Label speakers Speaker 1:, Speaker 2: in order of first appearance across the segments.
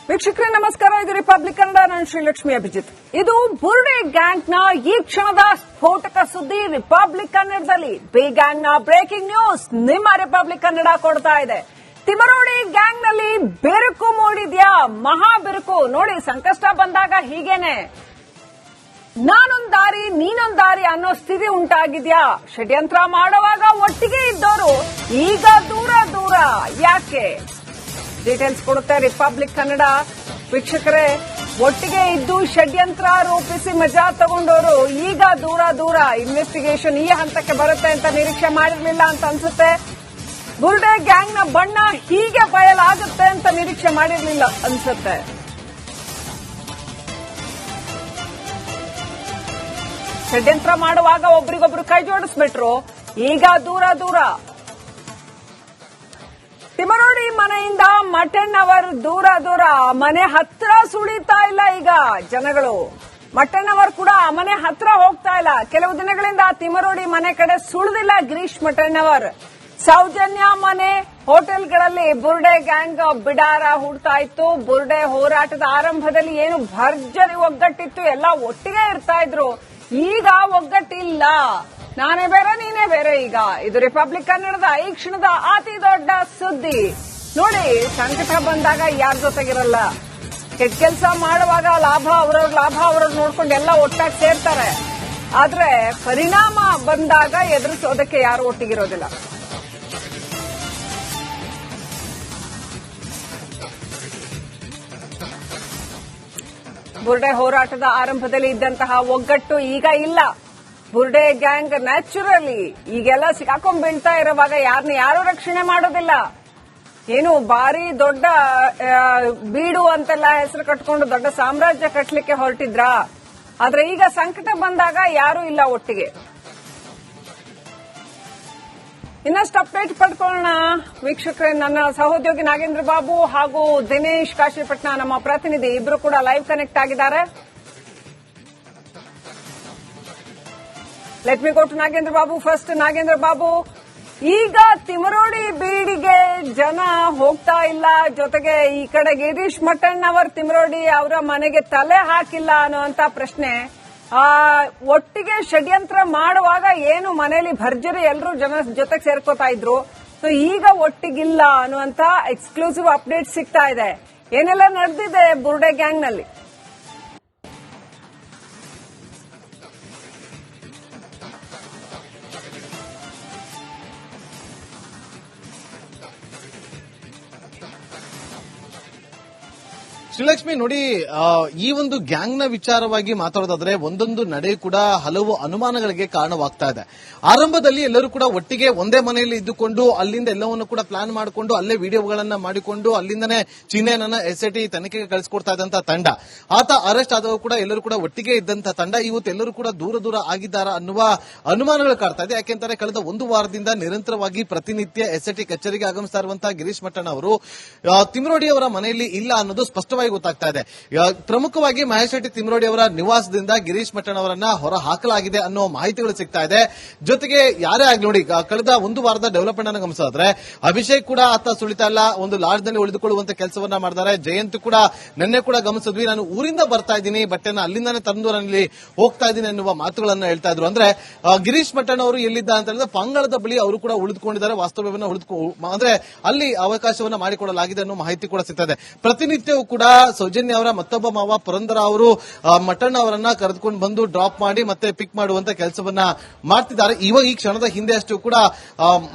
Speaker 1: ವೀಕ್ಷಕರೇ ನಮಸ್ಕಾರ. ಇದು ರಿಪಬ್ಲಿಕ್ ಕನ್ನಡ. ನಾನು ಶ್ರೀಲಕ್ಷ್ಮಿ ಅಭಿಜಿತ್. ಇದು ಬುರ್ಡೆ ಗ್ಯಾಂಗ್ನ ಈ ಕ್ಷಣದ ಸ್ಫೋಟಕ ಸುದ್ದಿ ರಿಪಬ್ಲಿಕ್ ಕನ್ನಡದಲ್ಲಿ. ಬಿ ಗ್ಯಾಂಗ್ನ ಬ್ರೇಕಿಂಗ್ ನ್ಯೂಸ್ ನಿಮ್ಮ ರಿಪಬ್ಲಿಕ್ ಕನ್ನಡ ಕೊಡ್ತಾ ಇದೆ. ತಿಮರೋಡಿ ಗ್ಯಾಂಗ್ನಲ್ಲಿ ಬಿರುಕು ಮೂಡಿದ್ಯಾ? ಮಹಾ ಬಿರುಕು ನೋಡಿ. ಸಂಕಷ್ಟ ಬಂದಾಗ ಹೀಗೇನೆ ನಾನೊಂದ್ ದಾರಿ ನೀನೊಂದ್ ದಾರಿ ಅನ್ನೋ ಸ್ಥಿತಿ ಉಂಟಾಗಿದ್ಯಾ? ಷಡ್ಯಂತ್ರ ಮಾಡುವಾಗ ಒಟ್ಟಿಗೆ ಇದ್ದವರು ಈಗ ದೂರ ದೂರ ಯಾಕೆ? ಡೀಟೇಲ್ಸ್ ಕೊಡುತ್ತೆ ರಿಪಬ್ಲಿಕ್ ಕನ್ನಡ. ವೀಕ್ಷಕರೇ, ಒಟ್ಟಿಗೆ ಇದ್ದು ಷಡ್ಯಂತ್ರ ರೂಪಿಸಿ ಮಜಾ ತಗೊಂಡವರು ಈಗ ದೂರ ದೂರ. ಇನ್ವೆಸ್ಟಿಗೇಷನ್ ಈ ಹಂತಕ್ಕೆ ಬರುತ್ತೆ ಅಂತ ನಿರೀಕ್ಷೆ ಮಾಡಿರಲಿಲ್ಲ ಅಂತ ಅನ್ಸುತ್ತೆ. ಬುರ್ಡೆ ಗ್ಯಾಂಗ್ನ ಬಣ್ಣ ಹೀಗೆ ಬಯಲಾಗುತ್ತೆ ಅಂತ ನಿರೀಕ್ಷೆ ಮಾಡಿರಲಿಲ್ಲ ಅನ್ಸುತ್ತೆ. ಷಡ್ಯಂತ್ರ ಮಾಡುವಾಗ ಒಬ್ರಿಗೊಬ್ರು ಕೈ ಜೋಡಿಸ್ಬಿಟ್ರು, ಈಗ ದೂರ ದೂರ. ತಿಮರೋಡಿ ಮನೆಯಿಂದ ಮಠಣ್ಣವರ್ ದೂರ ದೂರ. ಮನೆ ಹತ್ರ ಸುಳಿತಾ ಇಲ್ಲ ಈಗ ಜನಗಳು. ಮಠಣ್ಣವರ್ ಕೂಡ ಮನೆ ಹತ್ರ ಹೋಗ್ತಾ ಇಲ್ಲ. ಕೆಲವು ದಿನಗಳಿಂದ ತಿಮರೋಡಿ ಮನೆ ಕಡೆ ಸುಳಿದಿಲ್ಲ ಗಿರೀಶ್ ಮಠಣ್ಣವರ್. ಸೌಜನ್ಯ ಮನೆ, ಹೋಟೆಲ್ಗಳಲ್ಲಿ ಬುರ್ಡೆ ಗ್ಯಾಂಗ್ ಬಿಡಾರ ಹೂಡ್ತಾ ಇತ್ತು. ಬುರ್ಡೆ ಹೋರಾಟದ ಆರಂಭದಲ್ಲಿ ಏನು ಭರ್ಜರಿ ಒಗ್ಗಟ್ಟಿತ್ತು, ಎಲ್ಲ ಒಟ್ಟಿಗೆ ಇರ್ತಾ ಇದ್ರು. ಈಗ ಒಗ್ಗಟ್ಟಿಲ್ಲ. ನಾನೇ ಬೇರೆ ನೀನೇ ಬೇರೆ ಈಗ. ಇದು ರಿಪಬ್ಲಿಕ್ ಕನ್ನಡದ ಈ ಕ್ಷಣದ ಅತಿ ದೊಡ್ಡ ಸುದ್ದಿ. ನೋಡಿ, ಸಂಕಟ ಬಂದಾಗ ಯಾರ ಜೊತೆಗಿರಲ್ಲ. ಕೆಟ್ಟ ಕೆಲಸ ಮಾಡುವಾಗ ಲಾಭ ಅವರವ್ರ ನೋಡ್ಕೊಂಡು ಎಲ್ಲ ಒಟ್ಟಾಗಿ ಸೇರ್ತಾರೆ. ಆದ್ರೆ ಪರಿಣಾಮ ಬಂದಾಗ ಎದುರಿಸೋದಕ್ಕೆ ಯಾರು ಒಟ್ಟಿಗಿರೋದಿಲ್ಲ. ಬುರ್ಡೆ ಹೋರಾಟದ ಆರಂಭದಲ್ಲಿ ಇದ್ದಂತಹ ಒಗ್ಗಟ್ಟು ಈಗ ಇಲ್ಲ. ಬುರ್ಡೆ ಗ್ಯಾಂಗ್ ನ್ಯಾಚುರಲಿ ಈಗೆಲ್ಲ ಸಿಕ್ಕಾಕೊಂಡ್ ಬೀಳ್ತಾ ಇರುವಾಗ ಯಾರನ್ನ ಯಾರು ರಕ್ಷಣೆ ಮಾಡೋದಿಲ್ಲ. ಏನು ಭಾರಿ ದೊಡ್ಡ ಬೀಡು ಅಂತೆಲ್ಲ ಹೆಸರು ಕಟ್ಕೊಂಡು ದೊಡ್ಡ ಸಾಮ್ರಾಜ್ಯ ಕಟ್ಟಲಿಕ್ಕೆ ಹೊರಟಿದ್ರಾ? ಆದ್ರೆ ಈಗ ಸಂಕಟ ಬಂದಾಗ ಯಾರೂ ಇಲ್ಲ ಒಟ್ಟಿಗೆ. ಇನ್ನಷ್ಟು ಅಪ್ಡೇಟ್ ಪಡ್ಕೊಳ್ಳೋಣ ವೀಕ್ಷಕರೇ. ನನ್ನ ಸಹೋದ್ಯೋಗಿ ನಾಗೇಂದ್ರ ಬಾಬು ಹಾಗೂ ದಿನೇಶ್ ಕಾಶಿಪಟ್ನ ನಮ್ಮ ಪ್ರತಿನಿಧಿ ಇಬ್ರು ಕೂಡ ಲೈವ್ ಕನೆಕ್ಟ್ ಆಗಿದ್ದಾರೆ. Let me go to Nagendra Babu first. Nagendra Babu, ಈಗ ತಿಮರೋಡಿ ಬೀಡಿಗೆ ಜನ ಹೋಗ್ತಾ ಇಲ್ಲ, ಜೊತೆಗೆ ಈ ಕಡೆ ಗಿರೀಶ್ ಮಠಣ್ಣವರ್ ತಿಮರೋಡಿ ಅವರ ಮನೆಗೆ ತಲೆ ಹಾಕಿಲ್ಲ ಅನ್ನುವಂತ ಪ್ರಶ್ನೆ. ಒಟ್ಟಿಗೆ ಷಡ್ಯಂತ್ರ ಮಾಡುವಾಗ ಏನು ಮನೆಯಲ್ಲಿ ಭರ್ಜರಿ ಎಲ್ಲರೂ ಜನ ಜೊತೆಗೆ ಸೇರ್ಕೋತಾ ಇದ್ರು. ಸೊ ಈಗ ಒಟ್ಟಿಗಿಲ್ಲ ಅನ್ನುವಂತ ಎಕ್ಸ್ಕ್ಲೂಸಿವ್ ಅಪ್ಡೇಟ್ ಸಿಗ್ತಾ ಇದೆ. ಏನೆಲ್ಲ ನಡೆದಿದೆ ಬುರ್ಡೆ ಗ್ಯಾಂಗ್ನಲ್ಲಿ?
Speaker 2: ಶ್ರೀಲಕ್ಷ್ಮಿ, ನೋಡಿ, ಈ ಒಂದು ಗ್ಯಾಂಗ್ ನ ವಿಚಾರವಾಗಿ ಮಾತಾಡೋದಾದ್ರೆ ಒಂದೊಂದು ನಡೆ ಕೂಡ ಹಲವು ಅನುಮಾನಗಳಿಗೆ ಕಾರಣವಾಗ್ತಾ ಇದೆ. ಆರಂಭದಲ್ಲಿ ಎಲ್ಲರೂ ಕೂಡ ಒಟ್ಟಿಗೆ ಒಂದೇ ಮನೆಯಲ್ಲಿ ಇದ್ದುಕೊಂಡು ಅಲ್ಲಿಂದ ಎಲ್ಲವನ್ನು ಕೂಡ ಪ್ಲಾನ್ ಮಾಡಿಕೊಂಡು ಅಲ್ಲೇ ವಿಡಿಯೋಗಳನ್ನ ಮಾಡಿಕೊಂಡು ಅಲ್ಲಿಂದನೇ ಚಿಹ್ನೆಯನ್ನ ಎಸ್ಐಟಿ ತನಿಖೆಗೆ ಕಳಿಸ್ಕೊಡ್ತಾ ಇದ್ದಂತಹ ತಂಡ, ಆತ ಅರೆಸ್ಟ್ ಆದವರು ಕೂಡ ಎಲ್ಲರೂ ಕೂಡ ಒಟ್ಟಿಗೆ ಇದ್ದಂತಹ ತಂಡ ಇವತ್ತು ಎಲ್ಲರೂ ಕೂಡ ದೂರ ದೂರ ಆಗಿದ್ದಾರಾ ಅನ್ನುವ ಅನುಮಾನಗಳು ಕಾಡ್ತಾ ಇದೆ. ಯಾಕೆಂದರೆ ಕಳೆದ ಒಂದು ವಾರದಿಂದ ನಿರಂತರವಾಗಿ ಪ್ರತಿನಿತ್ಯ ಎಸ್ಐಟಿ ಕಚೇರಿಗೆ ಆಗಮಿಸ್ತಾ ಇರುವಂತಹ ಗಿರೀಶ್ ಮಠಣ್ಣ ಅವರು ತಿಮರೋಡಿ ಅವರ ಮನೆಯಲ್ಲಿ ಇಲ್ಲ ಅನ್ನೋದು ಸ್ಪಷ್ಟವಾಗಿ ಗೊತ್ತಾಗ್ತಾ ಇದೆ. ಪ್ರಮುಖವಾಗಿ ಮಹೇಶ್ ಶೆಟ್ಟಿ ತಿಮರೋಡಿ ಅವರ ನಿವಾಸದಿಂದ ಗಿರೀಶ್ ಮಠಣ್ಣ ಅವರನ್ನ ಹೊರ ಹಾಕಲಾಗಿದೆ ಅನ್ನೋ ಮಾಹಿತಿಗಳು ಸಿಗ್ತಾ ಇದೆ. ಜೊತೆಗೆ ಯಾರೇ ಆಗ್ಲಿ ನೋಡಿ, ಕಳೆದ ಒಂದು ವಾರದ ಡೆವಲಪ್ಮೆಂಟ್ ಅನ್ನು ಗಮನಿಸಿದ್ರೆ ಅಭಿಷೇಕ್ ಕೂಡ ಆತ ಸುಳಿತಾ ಇಲ್ಲ, ಒಂದು ಲಾಡ್ಜ್ ನಲ್ಲಿ ಉಳಿದುಕೊಳ್ಳುವಂತ ಕೆಲಸವನ್ನ ಮಾಡಿದ್ದಾರೆ. ಜಯಂತ್ ಕೂಡ ನಿನ್ನೆ ಕೂಡ ಗಮನಿಸಿದ್ವಿ, ನಾನು ಊರಿಂದ ಬರ್ತಾ ಇದ್ದೀನಿ, ಬಟ್ಟೆನ ಅಲ್ಲಿಂದಾನೆ ತಂದು ನಾನಲ್ಲಿ ಹೋಗ್ತಾ ಇದ್ದೀನಿ ಅನ್ನುವ ಮಾತುಗಳನ್ನ ಹೇಳ್ತಾ ಇದ್ರು. ಅಂದ್ರೆ ಗಿರೀಶ್ ಮಠಣ್ಣ ಅವರು ಎಲ್ಲಿದ್ದ ಅಂತ ಹೇಳಿದ್ರೆ ಪಂಗಳದ ಬಳಿ ಅವರು ಕೂಡ ಉಳಿದುಕೊಂಡಿದ್ದಾರೆ. ವಾಸ್ತವ್ಯವನ್ನ ಅಂದ್ರೆ ಅಲ್ಲಿ ಅವಕಾಶವನ್ನ ಮಾಡಿಕೊಡಲಾಗಿದೆ ಅನ್ನೋ ಮಾಹಿತಿ ಕೂಡ ಸಿಗ್ತಾ ಇದೆ. ಪ್ರತಿನಿತ್ಯವೂ ಕೂಡ ಸೌಜನ್ಯ ಅವರ ಮತ್ತೊಬ್ಬ ಮಾವ ಪುರಂದರ ಅವರು ಮಠಣ್ಣ ಅವರನ್ನ ಕರೆದುಕೊಂಡು ಬಂದು ಡ್ರಾಪ್ ಮಾಡಿ ಮತ್ತೆ ಪಿಕ್ ಮಾಡುವಂತ ಕೆಲಸವನ್ನ ಮಾಡ್ತಿದ್ದಾರೆ. ಇವಾಗ ಈ ಕ್ಷಣದ ಹಿಂದೆ ಅಷ್ಟು ಕೂಡ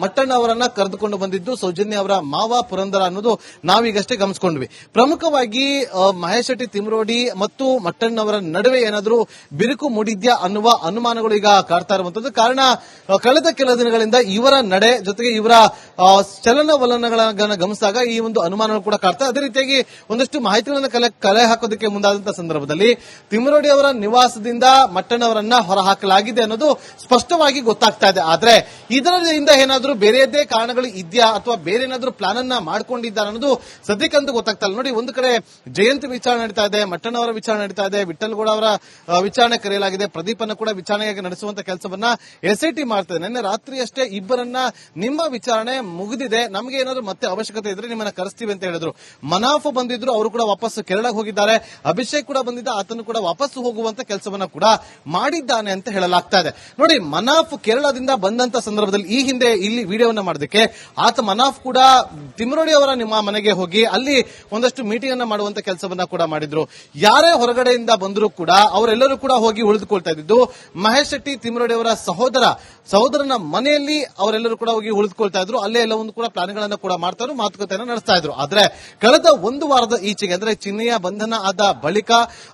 Speaker 2: ಮಠಣ್ಣ ಅವರನ್ನ ಕರೆದುಕೊಂಡು ಬಂದಿದ್ದು ಸೌಜನ್ಯ ಅವರ ಮಾವ ಪುರಂದರ ಅನ್ನೋದು ನಾವೀಗಷ್ಟೇ ಗಮನಿಸಿಕೊಂಡ್ವಿ. ಪ್ರಮುಖವಾಗಿ ಮಹೇಶ್ ಶೆಟ್ಟಿ ತಿಮರೋಡಿ ಮತ್ತು ಮಠಣ್ಣ ಅವರ ನಡುವೆ ಏನಾದರೂ ಬಿರುಕು ಮೂಡಿದ್ಯಾ ಅನ್ನುವ ಅನುಮಾನಗಳು ಈಗ ಕಾಡ್ತಾ ಇರುವಂತದ್ದು. ಕಾರಣ ಕಳೆದ ಕೆಲ ದಿನಗಳಿಂದ ಇವರ ನಡೆ ಜೊತೆಗೆ ಇವರ ಚಲನವಲನಗಳನ್ನ ಗಮನಿಸಿದಾಗ ಈ ಒಂದು ಅನುಮಾನಗಳು ಕೂಡ ಕಾಡ್ತಾ. ಅದೇ ರೀತಿಯಾಗಿ ಒಂದಷ್ಟು ಮಾಹಿತಿಗಳನ್ನು ಕಲೆ ಹಾಕೋದಕ್ಕೆ ಮುಂದಾದಂತಹ ಸಂದರ್ಭದಲ್ಲಿ ತಿಮರೋಡಿ ಅವರ ನಿವಾಸದಿಂದ ಮಠಣ್ಣ ಅವರನ್ನ ಹೊರಹಾಕಲಾಗಿದೆ ಅನ್ನೋದು ಸ್ಪಷ್ಟವಾಗಿ ಗೊತ್ತಾಗ್ತಾ ಇದೆ. ಆದ್ರೆ ಇದರಿಂದ ಏನಾದರೂ ಬೇರೆಯದೇ ಕಾರಣಗಳು ಇದೆಯಾ ಅಥವಾ ಬೇರೆ ಏನಾದರೂ ಪ್ಲಾನ್ ಅನ್ನ ಮಾಡ್ಕೊಂಡಿದ್ದಾರೆ ಅನ್ನೋದು ಸದ್ಯಕ್ಕಂತೂ ಗೊತ್ತಾಗ್ತಾ ಇಲ್ಲ. ನೋಡಿ, ಒಂದು ಕಡೆ ಜಯಂತ್ ವಿಚಾರಣೆ ನಡೀತಾ ಇದೆ, ಮಠಣ್ಣ ಅವರ ವಿಚಾರಣೆ ನಡೀತಾ ಇದೆ, ವಿಠಲ್ಗೌಡ ಅವರ ವಿಚಾರಣೆ ಕರೆಯಲಾಗಿದೆ, ಪ್ರದೀಪ್ ಅನ್ನು ಕೂಡ ವಿಚಾರಣೆಗೆ ನಡೆಸುವಂತ ಕೆಲಸವನ್ನ ಎಸ್ಐಟಿ ಮಾಡ್ತಾ ಇದೆ. ನಿನ್ನೆ ರಾತ್ರಿ ಅಷ್ಟೇ ಇಬ್ಬರನ್ನ ನಿಮ್ಮ ವಿಚಾರಣೆ ಮುಗಿದಿದೆ, ನಮಗೆ ಏನಾದರೂ ಮತ್ತೆ ಅವಶ್ಯಕತೆ ಇದ್ರೆ ನಿಮ್ಮನ್ನ ಕರೆಸ್ತೀವಿ ಅಂತ ಹೇಳಿದ್ರು. ಮನಾಫ್ ಬಂದಿದ್ರು, ಅವರು ಕೂಡ ವಾಪಸ್ ಕೇರಳಕ್ಕೆ ಹೋಗಿದ್ದಾರೆ. ಅಭಿಷೇಕ್ ಕೂಡ ಬಂದಿದ್ದ, ಆತನು ಕೂಡ ವಾಪಸ್ ಹೋಗುವಂತ ಕೆಲಸವನ್ನ ಕೂಡ ಮಾಡಿದ್ದಾನೆ ಅಂತ ಹೇಳಲಾಗ್ತಾ ಇದೆ. ನೋಡಿ, ಮನಾಫ್ ಕೇರಳದಿಂದ ಬಂದಂತ ಸಂದರ್ಭದಲ್ಲಿ ಈ ಹಿಂದೆ ಇಲ್ಲಿ ವಿಡಿಯೋವನ್ನ ಮಾಡೋದಕ್ಕೆ ಆತ ಮನಾಫ್ ಕೂಡ ತಿಮ್ರೋಡಿ ಅವರ ನಿಮ್ಮ ಮನೆಗೆ ಹೋಗಿ ಅಲ್ಲಿ ಒಂದಷ್ಟು ಮೀಟಿಂಗ್ ಅನ್ನ ಮಾಡುವಂತ ಕೆಲಸವನ್ನ ಕೂಡ ಮಾಡಿದ್ರು. ಯಾರೇ ಹೊರಗಡೆಯಿಂದ ಬಂದರೂ ಕೂಡ ಅವರೆಲ್ಲರೂ ಕೂಡ ಹೋಗಿ ಉಳಿದುಕೊಳ್ತಾ ಇದ್ದು ಮಹೇಶ್ ಶೆಟ್ಟಿ ತಿಮ್ರೋಡಿ ಅವರ ಸಹೋದರನ ಮನೆಯಲ್ಲಿ ಅವರೆಲ್ಲರೂ ಕೂಡ ಹೋಗಿ ಉಳಿದುಕೊಳ್ತಾ ಇದ್ರು. ಅಲ್ಲೇ ಎಲ್ಲವೊಂದು ಕೂಡ ಪ್ಲಾನ್ಗಳನ್ನ ಕೂಡ ಮಾಡ್ತಾ ಇದ್ರು, ಮಾತುಕತೆಯನ್ನು ನಡೆಸ್ತಾ ಇದ್ರು. ಆದ್ರೆ ಕಳೆದ ಒಂದು ವಾರದ ಈಚೆಗೆ ಅಂದ್ರೆ ಚಿನ್ನೆಯ ಬಂಧನ ಆದ ಬಳಿಕ,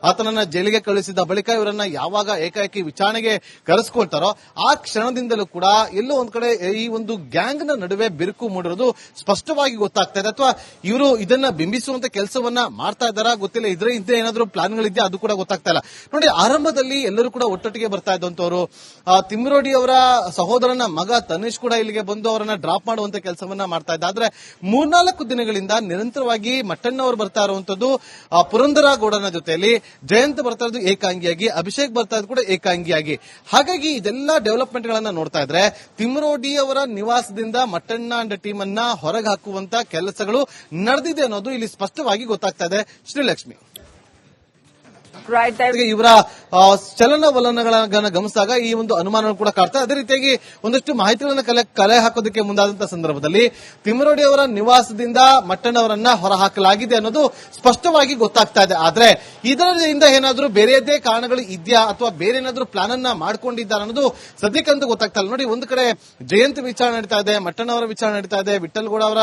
Speaker 2: ಆತನನ್ನ ಜೈಲಿಗೆ ಕಳುಹಿಸಿದ ಬಳಿಕ ಇವರನ್ನ ಯಾವಾಗ ಏಕಾಏಕಿ ವಿಚಾರಣೆಗೆ ಕರೆಸ್ಕೊಳ್ತಾರೋ ಆ ಕ್ಷಣದಿಂದಲೂ ಕೂಡ ಎಲ್ಲೋ ಒಂದ್ ಕಡೆ ಈ ಒಂದು ಗ್ಯಾಂಗ್ ನ ನಡುವೆ ಬಿರುಕು ಮೂಡಿರೋದು ಸ್ಪಷ್ಟವಾಗಿ ಗೊತ್ತಾಗ್ತಾ ಇದೆ. ಅಥವಾ ಇವರು ಇದನ್ನ ಬಿಂಬಿಸುವಂತ ಕೆಲಸವನ್ನ ಮಾಡ್ತಾ ಇದ್ದಾರಾ ಗೊತ್ತಿಲ್ಲ. ಇದ್ರ ಹಿಂದೆ ಏನಾದ್ರೂ ಪ್ಲಾನ್ಗಳಿದ್ಯಾ ಅದು ಕೂಡ ಗೊತ್ತಾಗ್ತಾ ಇಲ್ಲ. ನೋಡಿ, ಆರಂಭದಲ್ಲಿ ಎಲ್ಲರೂ ಕೂಡ ಒಟ್ಟೊಟ್ಟಿಗೆ ಬರ್ತಾ ಇದ್ದಂತವರು, ತಿಮ್ರೋಡಿ ಅವರ ಸಹೋದರನ ಮಗ ತನಿಷ್ ಕೂಡ ಇಲ್ಲಿಗೆ ಬಂದು ಅವರನ್ನ ಡ್ರಾಪ್ ಮಾಡುವಂತ ಕೆಲಸವನ್ನ ಮಾಡ್ತಾ ಇದ್ದ. ಆದ್ರೆ 3-4 ದಿನಗಳಿಂದ ನಿರಂತರವಾಗಿ ಮಟ್ಟಣ್ಣ ಅವರು ಬರ್ತಾ ಇರುವಂತದ್ದು ಪುರಂದರ ಗೌಡನ ಜೊತೆಯಲ್ಲಿ, ಜಯಂತ್ ಬರ್ತಾ ಇರೋದು ಏಕಾಂಗಿಯಾಗಿ, ಅಭಿಷೇಕ್ ಬರ್ತಾ ಇರೋದು ಕೂಡ ಏಕಾಂಗಿಯಾಗಿ. ಹಾಗಾಗಿ ಇದೆಲ್ಲ ಡೆವಲಪ್ಮೆಂಟ್ ಗಳನ್ನ ನೋಡ್ತಾ ಇದ್ರೆ ತಿಮ್ರೋಡಿ ಅವರ ನಿವಾಸದಿಂದ ಮಟ್ಟಣ್ಣ ಅಂಡ್ ಟೀಮ್ ಅನ್ನ ಹೊರಗೆ ಹಾಕುವಂತ ಕೆಲಸಗಳು ನಡೆದಿದೆ ಅನ್ನೋದು ಇಲ್ಲಿ ಸ್ಪಷ್ಟವಾಗಿ ಗೊತ್ತಾಗ್ತಾ ಇದೆ. ಶ್ರೀಲಕ್ಷ್ಮಿ, ಇವರ ಚಲನವಲನಗಳನ್ನ ಗಮನಿಸಿದಾಗ ಈ ಒಂದು ಅನುಮಾನಗಳು ಕೂಡ ಕಾಡ್ತಾ. ಅದೇ ರೀತಿಯಾಗಿ ಒಂದಷ್ಟು ಮಾಹಿತಿಗಳನ್ನ ಕಲೆ ಹಾಕೋದಕ್ಕೆ ಮುಂದಾದಂತಹ ಸಂದರ್ಭದಲ್ಲಿ ತಿಮ್ರೋಡಿ ಅವರ ನಿವಾಸದಿಂದ ಮಟ್ಟಣ್ಣವರನ್ನ ಹೊರಹಾಕಲಾಗಿದೆ ಅನ್ನೋದು ಸ್ಪಷ್ಟವಾಗಿ ಗೊತ್ತಾಗ್ತಾ ಇದೆ. ಆದ್ರೆ ಇದರಿಂದ ಏನಾದ್ರೂ ಬೇರೆಯದೇ ಕಾರಣಗಳು ಇದೆಯಾ ಅಥವಾ ಬೇರೆ ಏನಾದ್ರೂ ಪ್ಲಾನ್ ಅನ್ನ ಮಾಡ್ಕೊಂಡಿದ್ದಾರೆ ಅನ್ನೋದು ಸದ್ಯಕ್ಕಂತೂ ಗೊತ್ತಾಗ್ತಾ ಇಲ್ಲ. ನೋಡಿ, ಒಂದು ಕಡೆ ಜಯಂತ್ ವಿಚಾರಣೆ ನಡೀತಾ ಇದೆ, ಮಟ್ಟಣ್ಣ ಅವರ ವಿಚಾರಣೆ ನಡೀತಾ ಇದೆ, ವಿಠಲ್ಗೌಡ ಅವರ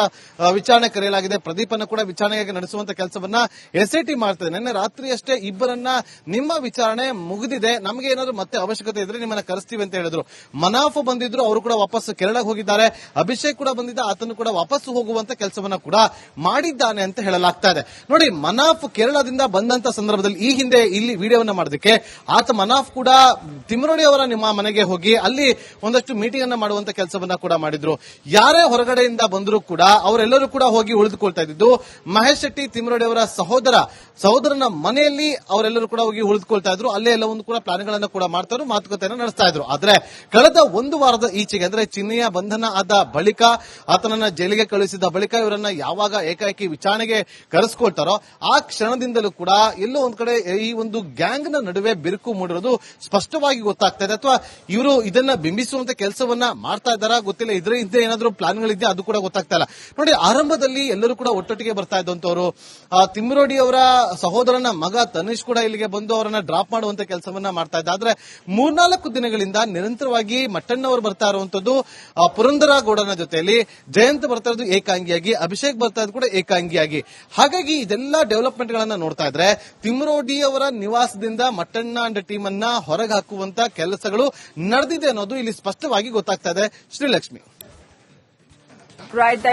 Speaker 2: ವಿಚಾರಣೆ ಕರೆಯಲಾಗಿದೆ, ಪ್ರದೀಪನ್ನ ಕೂಡ ವಿಚಾರಣೆಗೆ ನಡೆಸುವಂತ ಕೆಲಸವನ್ನ ಎಸ್ಐಟಿ ಮಾಡ್ತಾ ಇದೆ. ನಿನ್ನೆ ರಾತ್ರಿಯಷ್ಟೇ ಇಬ್ಬರನ್ನ ನಿಮ್ಮ ವಿಚಾರಣೆ ಮುಗಿದಿದೆ, ನಮಗೆ ಏನಾದ್ರು ಮತ್ತೆ ಅವಶ್ಯಕತೆ ಇದ್ರೆ ನಿಮ್ಮನ್ನ ಕರೆಸ್ತೀವಿ ಅಂತ ಹೇಳಿದ್ರು. ಮನಾಫ್ ಬಂದಿದ್ರು, ಅವರು ಕೂಡ ವಾಪಸ್ ಕೇರಳಕ್ಕೆ ಹೋಗಿದ್ದಾರೆ. ಅಭಿಷೇಕ್ ಕೂಡ ಬಂದಿದ್ದ, ಆತನು ಕೂಡ ವಾಪಸ್ ಹೋಗುವಂತ ಕೆಲಸವನ್ನ ಕೂಡ ಮಾಡಿದ್ದಾನೆ ಅಂತ ಹೇಳಲಾಗ್ತಾ ಇದೆ. ನೋಡಿ, ಮನಾಫ್ ಕೇರಳದಿಂದ ಬಂದಂತ ಸಂದರ್ಭದಲ್ಲಿ ಈ ಹಿಂದೆ ಇಲ್ಲಿ ವಿಡಿಯೋವನ್ನ ಮಾಡೋದಕ್ಕೆ ಆತ ಮನಾಫ್ ಕೂಡ ತಿಮ್ರೋಡಿ ಅವರ ನಿಮ್ಮ ಮನೆಗೆ ಹೋಗಿ ಅಲ್ಲಿ ಒಂದಷ್ಟು ಮೀಟಿಂಗ್ ಅನ್ನ ಮಾಡುವಂತ ಕೆಲಸವನ್ನ ಕೂಡ ಮಾಡಿದ್ರು. ಯಾರೇ ಹೊರಗಡೆಯಿಂದ ಬಂದರೂ ಕೂಡ ಅವರೆಲ್ಲರೂ ಕೂಡ ಹೋಗಿ ಉಳಿದುಕೊಳ್ತಾ ಇದ್ದು ಮಹೇಶ್ ಶೆಟ್ಟಿ ತಿಮ್ರೋಡಿ ಅವರ ಸಹೋದರನ ಮನೆಯಲ್ಲಿ ಅವರೆಲ್ಲರೂ ಕೂಡ ಹೋಗಿ ಉಳಿದುಕೊಳ್ತಾ ಇದ್ರು. ಅಲ್ಲೇ ಎಲ್ಲವೊಂದು ಕೂಡ ಪ್ಲಾನ್ಗಳನ್ನ ಕೂಡ ಮಾಡ್ತಾ ಇದ್ರು, ಮಾತುಕತೆಯನ್ನು ನಡೆಸ್ತಾ ಇದ್ರು. ಆದ್ರೆ ಕಳೆದ ಒಂದು ವಾರದ ಈಚೆಗೆ ಅಂದ್ರೆ ಚಿನ್ನೆಯ ಬಂಧನ ಆದ ಬಳಿಕ, ಆತನನ್ನ ಜೈಲಿಗೆ ಕಳುಹಿಸಿದ ಬಳಿಕ ಇವರನ್ನ ಯಾವಾಗ ಏಕಾಏಕಿ ವಿಚಾರಣೆಗೆ ಕರೆಸ್ಕೊಳ್ತಾರೋ ಆ ಕ್ಷಣದಿಂದಲೂ ಕೂಡ ಎಲ್ಲೋ ಒಂದ್ ಕಡೆ ಈ ಒಂದು ಗ್ಯಾಂಗ್ ನ ನಡುವೆ ಬಿರುಕು ಮೂಡಿರೋದು ಸ್ಪಷ್ಟವಾಗಿ ಗೊತ್ತಾಗ್ತಾ ಇದೆ. ಅಥವಾ ಇವರು ಇದನ್ನ ಬಿಂಬಿಸುವಂತ ಕೆಲಸವನ್ನ ಮಾಡ್ತಾ ಇದ್ದಾರಾ ಗೊತ್ತಿಲ್ಲ. ಇದ್ರ ಹಿಂದೆ ಏನಾದ್ರೂ ಪ್ಲಾನ್ಗಳಿದ್ಯಾ ಅದು ಕೂಡ ಗೊತ್ತಾಗ್ತಾ ಇಲ್ಲ. ನೋಡಿ, ಆರಂಭದಲ್ಲಿ ಎಲ್ಲರೂ ಕೂಡ ಒಟ್ಟೊಟ್ಟಿಗೆ ಬರ್ತಾ ಇದ್ದಂತವರು, ತಿಮ್ರೋಡಿ ಅವರ ಸಹೋದರನ ಮಗ ತನಿಷ್ ಕೂಡ ಇಲ್ಲಿಗೆ ಬಂದು ಅವರನ್ನ ಡ್ರಾಪ್ ಮಾಡುವಂತ ಕೆಲಸವನ್ನ ಮಾಡ್ತಾ ಇದ್ದ. ಆದ್ರೆ 3-4 ದಿನಗಳಿಂದ ನಿರಂತರವಾಗಿ ಮಟ್ಟಣ್ಣ ಅವರು ಬರ್ತಾ ಇರುವಂತದ್ದು ಪುರಂದರ ಗೌಡನ ಜೊತೆಯಲ್ಲಿ, ಜಯಂತ್ ಬರ್ತಾ ಇರೋದು ಏಕಾಂಗಿಯಾಗಿ, ಅಭಿಷೇಕ್ ಬರ್ತಾ ಇರೋದು ಕೂಡ ಏಕಾಂಗಿಯಾಗಿ. ಹಾಗಾಗಿ ಇದೆಲ್ಲ ಡೆವಲಪ್ಮೆಂಟ್ ಗಳನ್ನ ನೋಡ್ತಾ ಇದ್ರೆ ತಿಮ್ರೋಡಿ ಅವರ ನಿವಾಸದಿಂದ ಮಟ್ಟಣ್ಣ ಅಂಡ್ ಟೀಮ್ ಅನ್ನ ಹೊರಗೆ ಹಾಕುವಂತ ಕೆಲಸಗಳು ನಡೆದಿದೆ ಅನ್ನೋದು ಇಲ್ಲಿ ಸ್ಪಷ್ಟವಾಗಿ ಗೊತ್ತಾಗ್ತಾ ಇದೆ. ಶ್ರೀಲಕ್ಷ್ಮಿ.